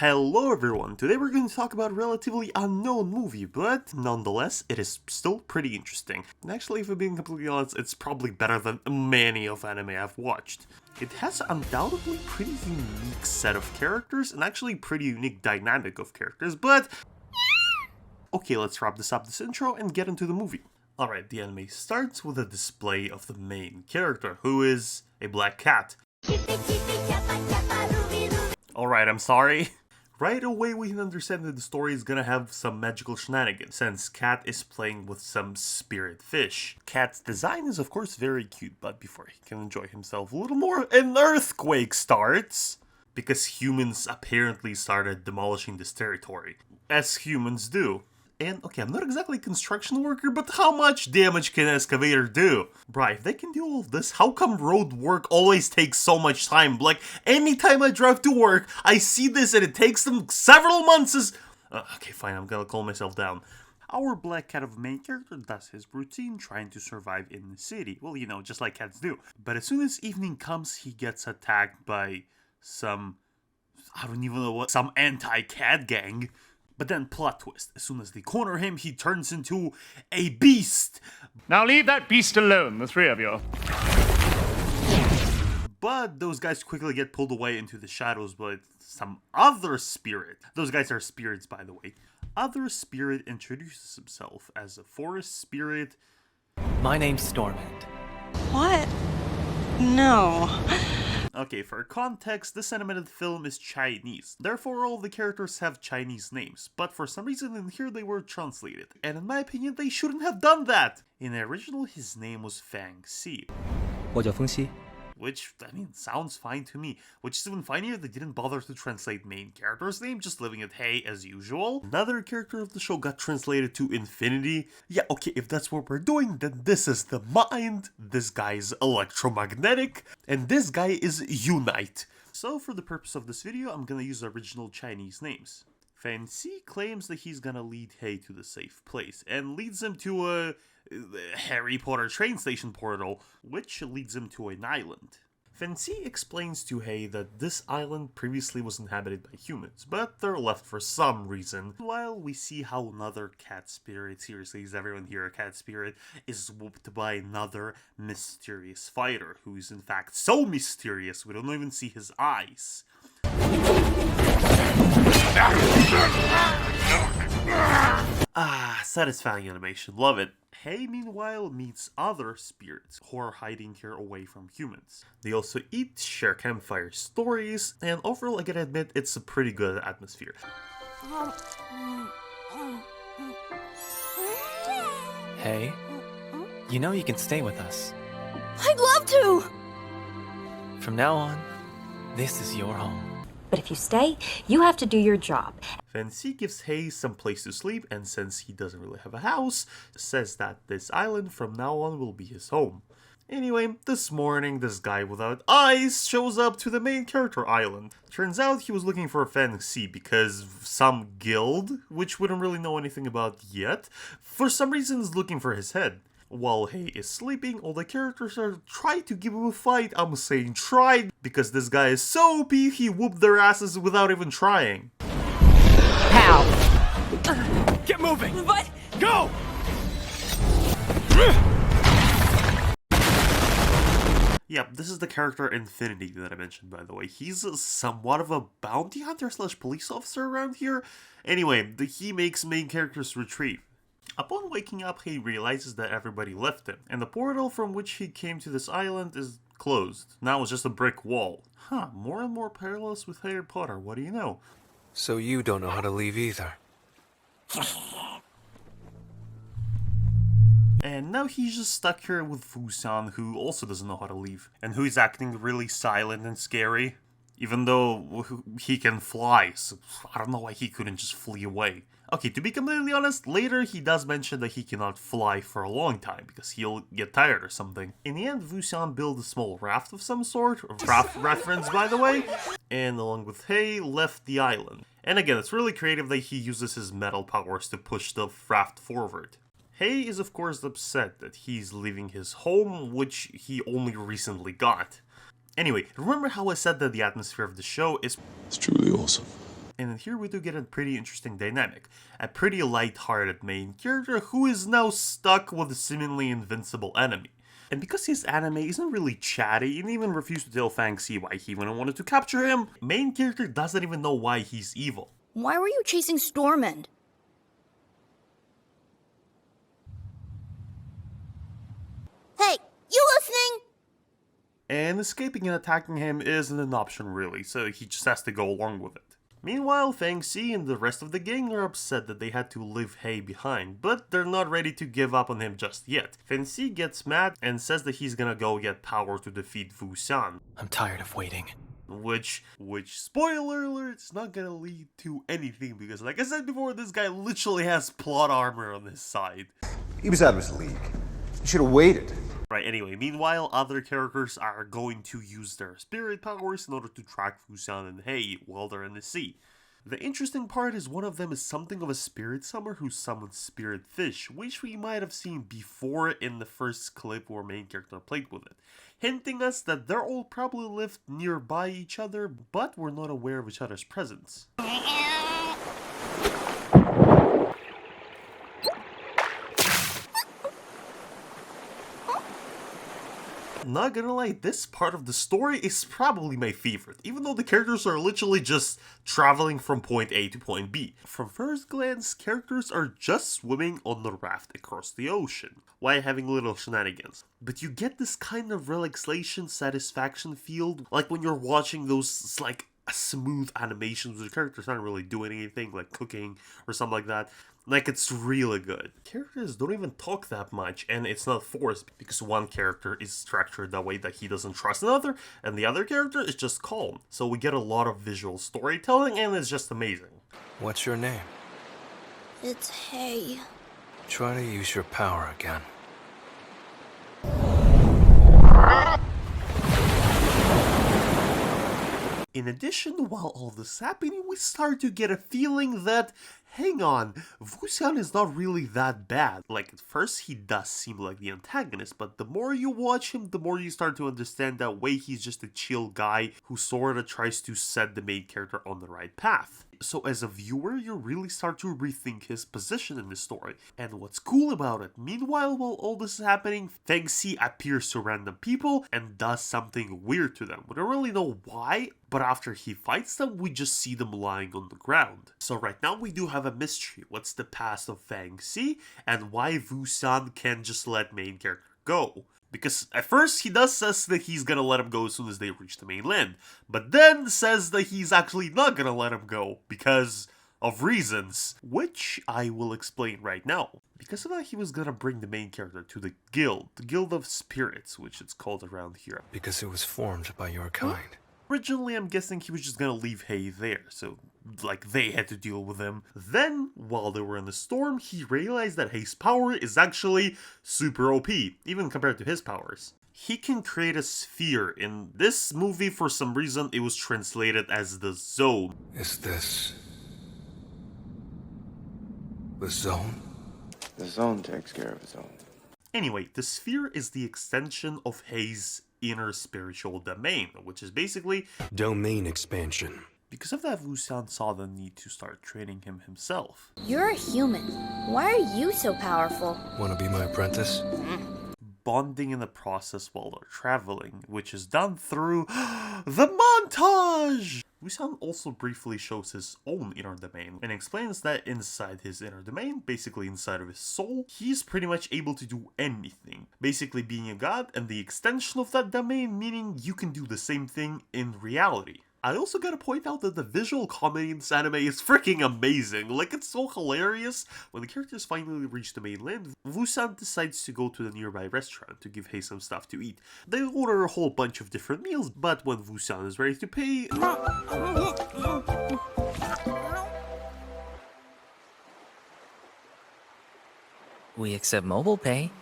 Hello everyone, today we're going to talk about a relatively unknown movie, but nonetheless, it is still pretty interesting. And actually, if I'm being completely honest, it's probably better than many of anime I've watched. It has undoubtedly pretty unique set of characters, and actually pretty unique dynamic of characters, but... Okay, let's wrap this intro and get into the movie. Alright, the anime starts with a display of the main character, who is a black cat. Alright, I'm sorry. Right away we can understand that the story is gonna have some magical shenanigans, since Cat is playing with some spirit fish. Cat's design is of course very cute, but before he can enjoy himself a little more, an earthquake starts! Because humans apparently started demolishing this territory. As humans do. And, okay, I'm not exactly a construction worker, but how much damage can an excavator do? Bruh, if they can do all of this, how come road work always takes so much time? Like, anytime I drive to work, I see this and it takes them several months. Okay, fine, I'm gonna calm myself down. Our black cat of main character does his routine trying to survive in the city. Well, you know, just like cats do. But as soon as evening comes, he gets attacked by some... I don't even know what... some anti-cat gang. But then, plot twist, as soon as they corner him, he turns into a beast! Now leave that beast alone, the three of you. But those guys quickly get pulled away into the shadows by some other spirit. Those guys are spirits, by the way. Other spirit introduces himself as a forest spirit. My name's Stormwind. What? No. Okay, for context, this animated film is Chinese. Therefore, all the characters have Chinese names, but for some reason in here they were translated. And in my opinion, they shouldn't have done that! In the original, his name was Fengxi. 我叫Fengxi. Which, I mean, sounds fine to me. Which is even funnier, they didn't bother to translate main character's name, just leaving it Hei as usual. Another character of the show got translated to Infinity. Yeah, okay, if that's what we're doing, then this is the mind, this guy is electromagnetic, and this guy is Unite. So for the purpose of this video, I'm gonna use original Chinese names. Fengxi claims that he's gonna lead Hei to the safe place, and leads him to a Harry Potter train station portal, which leads him to an island. Fengxi explains to Hei that this island previously was inhabited by humans, but they're left for some reason, while we see how another cat spirit, seriously, is everyone here a cat spirit, is whooped by another mysterious fighter, who is in fact so mysterious we don't even see his eyes. Satisfying animation, love it. Hei, meanwhile, meets other spirits who are hiding here away from humans. They also eat, share campfire stories, and overall, I gotta admit, it's a pretty good atmosphere. Hey, you know you can stay with us. I'd love to! From now on, this is your home. But if you stay, you have to do your job. Fengxi gives Hei some place to sleep, and since he doesn't really have a house, says that this island from now on will be his home. Anyway, this morning, this guy without eyes shows up to the main character island. Turns out he was looking for Fengxi because some guild, which we don't really know anything about yet, for some reason is looking for his head. While Hei is sleeping, all the characters are trying to give him a fight. I'm saying tried, because this guy is so OP, he whooped their asses without even trying. How? Get moving! But... Go! Yep, this is the character Infinity that I mentioned, by the way. He's somewhat of a bounty hunter / police officer around here. Anyway, he makes main characters retreat. Upon waking up, he realizes that everybody left him, and the portal from which he came to this island is closed. Now it's just a brick wall. Huh, more and more parallels with Harry Potter, what do you know? So you don't know how to leave either. And now he's just stuck here with Fusan, who also doesn't know how to leave, and who is acting really silent and scary, even though he can fly, so I don't know why he couldn't just flee away. Okay, to be completely honest, later he does mention that he cannot fly for a long time, because he'll get tired or something. In the end, Wuxian built a small raft of some sort, a raft reference by the way, and along with Hei, left the island. And again, it's really creative that he uses his metal powers to push the raft forward. Hei is of course upset that he's leaving his home, which he only recently got. Anyway, remember how I said that the atmosphere of the show is... It's truly awesome. And here we do get a pretty interesting dynamic. A pretty light-hearted main character who is now stuck with a seemingly invincible enemy. And because his anime isn't really chatty and even refused to tell Fengxi why he even wanted to capture him, main character doesn't even know why he's evil. Why were you chasing Stormend? Hey, you listening? And escaping and attacking him isn't an option really, so he just has to go along with it. Meanwhile, Fengxi and the rest of the gang are upset that they had to leave Hei behind, but they're not ready to give up on him just yet. Fengxi gets mad and says that he's gonna go get power to defeat Wu Xian. I'm tired of waiting. Which, spoiler alert, it's not gonna lead to anything because like I said before, this guy literally has plot armor on his side. He was out of his league. He should have waited. Right, anyway, meanwhile, other characters are going to use their spirit powers in order to track Wu Xian and Hei while they're in the sea. The interesting part is one of them is something of a spirit summoner who summons spirit fish, which we might have seen before in the first clip where main character played with it, hinting us that they're all probably lived nearby each other, but were not aware of each other's presence. Not gonna lie, this part of the story is probably my favorite, even though the characters are literally just traveling from point A to point B. From first glance, characters are just swimming on the raft across the ocean, while having little shenanigans. But you get this kind of relaxation, satisfaction feel, like when you're watching those, like, smooth animations where the characters aren't really doing anything, like cooking or something like that. Like, it's really good. Characters don't even talk that much, and it's not forced, because one character is structured that way that he doesn't trust another, and the other character is just calm. So we get a lot of visual storytelling, and it's just amazing. What's your name? It's Hei. Try to use your power again. In addition, while all this is happening, we start to get a feeling that, hang on, Wu Xian is not really that bad. Like, at first he does seem like the antagonist, but the more you watch him, the more you start to understand that way he's just a chill guy who sorta tries to set the main character on the right path. So as a viewer, you really start to rethink his position in the story. And what's cool about it, meanwhile while all this is happening, Fengxi appears to random people and does something weird to them. We don't really know why, but after he fights them, we just see them lying on the ground. So right now we do have a mystery. What's the past of Fengxi, and why Wu Xian can't just let main character go? Because at first he does says that he's gonna let him go as soon as they reach the mainland, but then says that he's actually not gonna let him go because of reasons, which I will explain right now. Because of that, he was gonna bring the main character to the Guild of Spirits, which it's called around here. Because it was formed by your kind. Originally, I'm guessing he was just gonna leave Hei there, so like they had to deal with him. Then, while they were in the storm, he realized that Hei's power is actually super OP, even compared to his powers. He can create a sphere. In this movie, for some reason, it was translated as the zone. Is this... the zone? The zone takes care of its own. Anyway, the sphere is the extension of Hei's inner spiritual domain, which is basically Domain expansion. because of that, Wu Xian saw the need to start training him himself. You're a human. Why are you so powerful? Wanna be my apprentice? Bonding in the process while they're traveling, which is done through the montage! Wu Xian also briefly shows his own inner domain and explains that inside his inner domain, basically inside of his soul, he's pretty much able to do anything. Basically being a god and the extension of that domain, meaning you can do the same thing in reality. I also gotta point out that the visual comedy in this anime is freaking amazing. Like, it's so hilarious. When the characters finally reach the mainland, Wu Xian decides to go to the nearby restaurant to give Hei some stuff to eat. They order a whole bunch of different meals, but when Wu Xian is ready to pay... We accept mobile pay.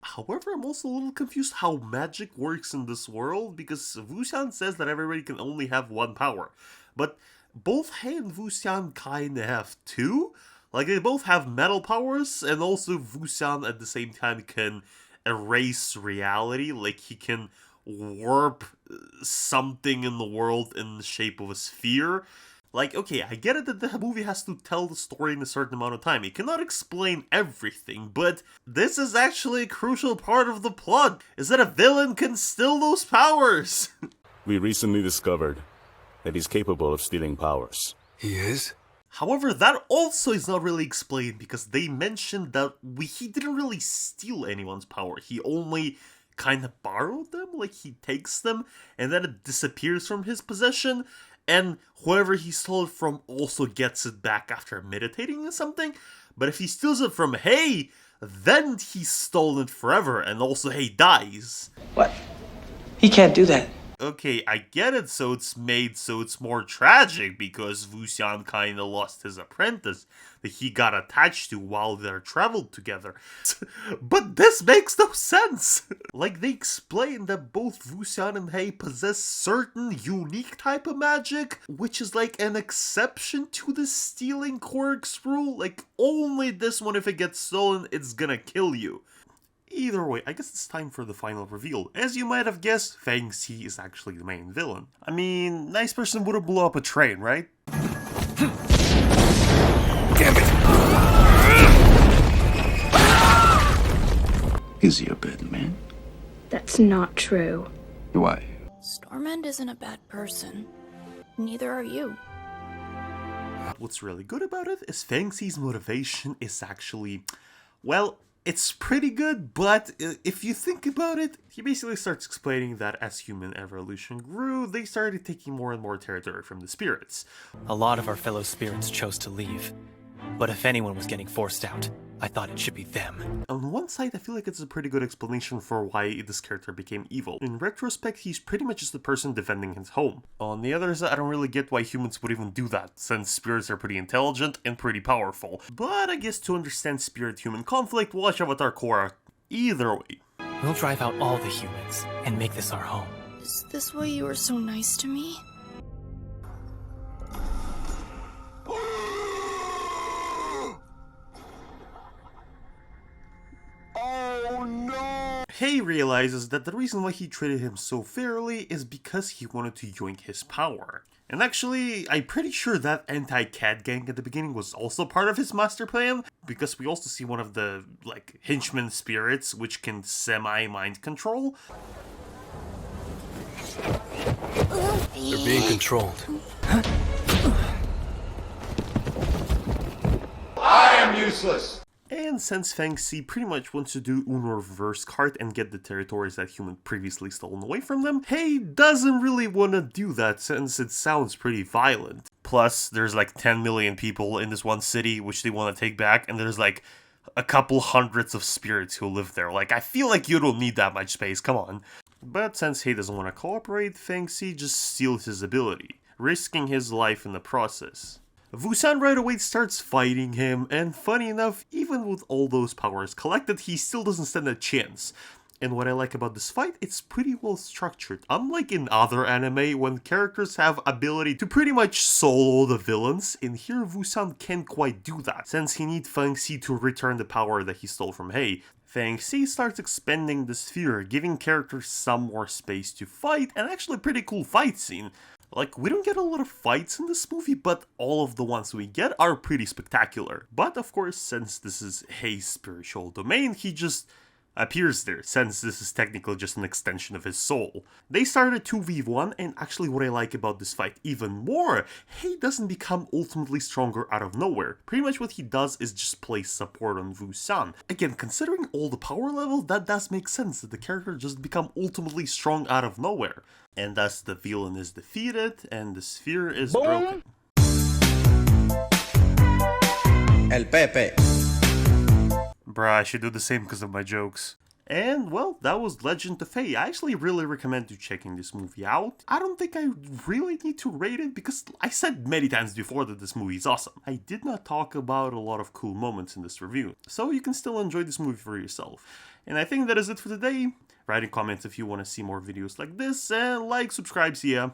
However, I'm also a little confused how magic works in this world, because Wu Xian says that everybody can only have one power. But both Hei and Wuxian kinda have too. Like, they both have metal powers, and also Wuxian at the same time can erase reality. Like, he can warp something in the world in the shape of a sphere. Like, okay, I get it that the movie has to tell the story in a certain amount of time. It cannot explain everything, but this is actually a crucial part of the plot, is that a villain can steal those powers! We recently discovered that he's capable of stealing powers. He is? However, that also is not really explained, because they mentioned that he didn't really steal anyone's power. He only kind of borrowed them, like he takes them, and then it disappears from his possession, and whoever he stole it from also gets it back after meditating or something. But if he steals it from Hei, then he's stolen it forever, and also Hei dies. What? He can't do that. Okay, I get it, so it's made so it's more tragic, because Wuxian kinda lost his apprentice that he got attached to while they traveled together. But this makes no sense! Like, they explain that both Wuxian and Hei possess certain unique type of magic, which is like an exception to the stealing quirks rule. Like, only this one, if it gets stolen, it's gonna kill you. Either way, I guess it's time for the final reveal. As you might have guessed, Fengxi is actually the main villain. I mean, nice person wouldn't blow up a train, right? Damn it! Is he a bad man? That's not true. Why? Stormend isn't a bad person. Neither are you. What's really good about it is Fengxi's motivation is actually, well, it's pretty good, but if you think about it, he basically starts explaining that as human evolution grew, they started taking more and more territory from the spirits. A lot of our fellow spirits chose to leave. But if anyone was getting forced out, I thought it should be them. On one side, I feel like it's a pretty good explanation for why this character became evil. In retrospect, he's pretty much just the person defending his home. On the other side, I don't really get why humans would even do that, since spirits are pretty intelligent and pretty powerful. But I guess to understand spirit-human conflict, watch Avatar Korra. Either way. We'll drive out all the humans and make this our home. Is this why you were so nice to me? Hei realizes that the reason why he treated him so fairly is because he wanted to yoink his power. And actually, I'm pretty sure that anti-cat gang at the beginning was also part of his master plan, because we also see one of the, like, henchman spirits which can semi-mind control. They're being controlled. I am useless! And since Fengxi pretty much wants to do Uno reverse card and get the territories that human previously stolen away from them, Hei doesn't really want to do that since it sounds pretty violent. Plus, there's like 10 million people in this one city which they want to take back, and there's like a couple hundreds of spirits who live there. Like, I feel like you don't need that much space, come on. But since Hei doesn't want to cooperate, Fengxi just steals his ability, risking his life in the process. Wuxian right away starts fighting him, and funny enough, even with all those powers collected, he still doesn't stand a chance. And what I like about this fight, it's pretty well structured. Unlike in other anime, when characters have ability to pretty much solo the villains, in here Wuxian can't quite do that, since he needs Fengxi to return the power that he stole from Hei. Fengxi starts expanding the sphere, giving characters some more space to fight, and actually a pretty cool fight scene. Like, we don't get a lot of fights in this movie, but all of the ones we get are pretty spectacular. But of course, since this is Hei's spiritual domain, he just appears there, since this is technically just an extension of his soul. They started 2v1, and actually what I like about this fight even more, Hei doesn't become ultimately stronger out of nowhere. Pretty much what he does is just play support on Wuxian. Again, considering all the power level, that does make sense that the character just become ultimately strong out of nowhere. And thus the villain is defeated, and the sphere is broken. El Pepe. Bruh, I should do the same because of my jokes. And, well, that was Legend of Hei. I actually really recommend you checking this movie out. I don't think I really need to rate it, because I said many times before that this movie is awesome. I did not talk about a lot of cool moments in this review, so you can still enjoy this movie for yourself. And I think that is it for today. Write in comments if you want to see more videos like this, and like, subscribe, see ya.